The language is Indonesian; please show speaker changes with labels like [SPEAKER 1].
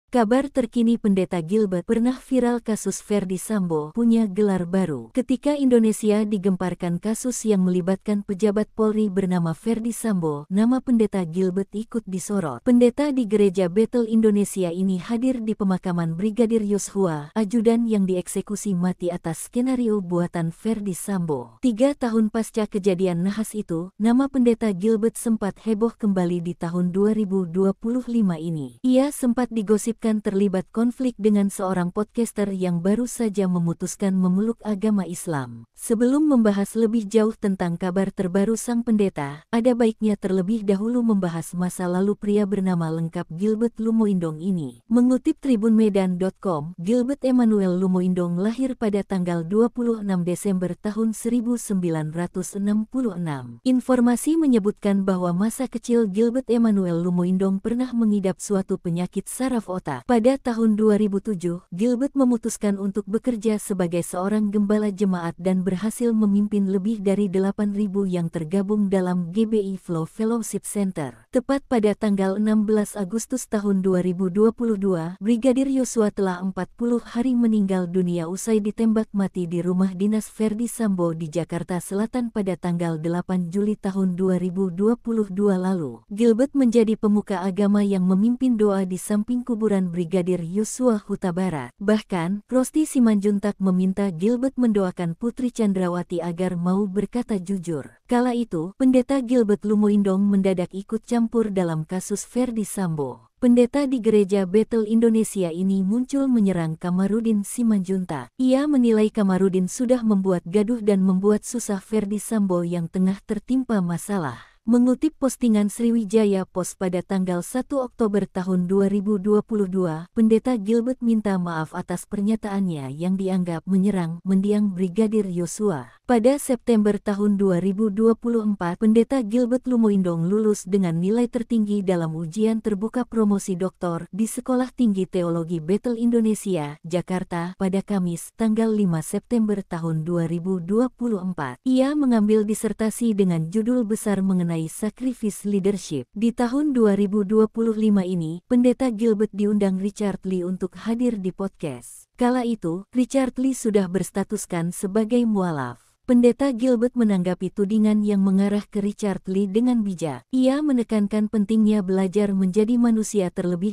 [SPEAKER 1] Kabar terkini Pendeta Gilbert pernah viral kasus Ferdy Sambo punya gelar baru. Ketika Indonesia digemparkan kasus yang melibatkan pejabat Polri bernama Ferdy Sambo, nama Pendeta Gilbert ikut disorot. Pendeta di Gereja Bethel Indonesia ini hadir di pemakaman Brigadir Yosua, ajudan yang dieksekusi mati atas skenario buatan Ferdy Sambo. 3 tahun pasca kejadian nahas itu, nama Pendeta Gilbert sempat heboh kembali di tahun 2025 ini. Ia sempat digosip terlibat konflik dengan seorang podcaster yang baru saja memutuskan memeluk agama Islam. Sebelum membahas lebih jauh tentang kabar terbaru sang pendeta, ada baiknya terlebih dahulu membahas masa lalu pria bernama lengkap Gilbert Lumoindong ini. Mengutip tribunmedan.com, Gilbert Emmanuel Lumoindong lahir pada tanggal 26 Desember tahun 1966. Informasi menyebutkan bahwa masa kecil Gilbert Emmanuel Lumoindong pernah mengidap suatu penyakit saraf otak. Pada tahun 2007, Gilbert memutuskan untuk bekerja sebagai seorang gembala jemaat dan berhasil memimpin lebih dari 8.000 yang tergabung dalam GBI Flow Fellowship Center. Tepat pada tanggal 16 Agustus tahun 2022, Brigadir Yosua telah 40 hari meninggal dunia usai ditembak mati di rumah dinas Ferdy Sambo di Jakarta Selatan pada tanggal 8 Juli tahun 2022 lalu. Gilbert menjadi pemuka agama yang memimpin doa di samping kuburan Brigadir Yosua Huta Barat. Bahkan, Rosti Simanjuntak meminta Gilbert mendoakan Putri Chandrawati agar mau berkata jujur. Kala itu, Pendeta Gilbert Lumoindong mendadak ikut campur dalam kasus Ferdy Sambo. Pendeta di Gereja Bethel Indonesia ini muncul menyerang Kamarudin Simanjuntak. Ia menilai Kamarudin sudah membuat gaduh dan membuat susah Ferdy Sambo yang tengah tertimpa masalah. Mengutip postingan Sriwijaya Post pada tanggal 1 Oktober tahun 2022, Pendeta Gilbert minta maaf atas pernyataannya yang dianggap menyerang mendiang Brigadir Yosua. Pada September tahun 2024, Pendeta Gilbert Lumoindong lulus dengan nilai tertinggi dalam ujian terbuka promosi doktor di Sekolah Tinggi Teologi Bethel Indonesia, Jakarta, pada Kamis, tanggal 5 September tahun 2024. Ia mengambil disertasi dengan judul besar mengenai Sacrifice Leadership. Di tahun 2025 ini, Pendeta Gilbert diundang Richard Lee untuk hadir di podcast. Kala itu, Richard Lee sudah berstatuskan sebagai mualaf. Pendeta Gilbert menanggapi tudingan yang mengarah ke Richard Lee dengan bijak. Ia menekankan pentingnya belajar menjadi manusia terlebih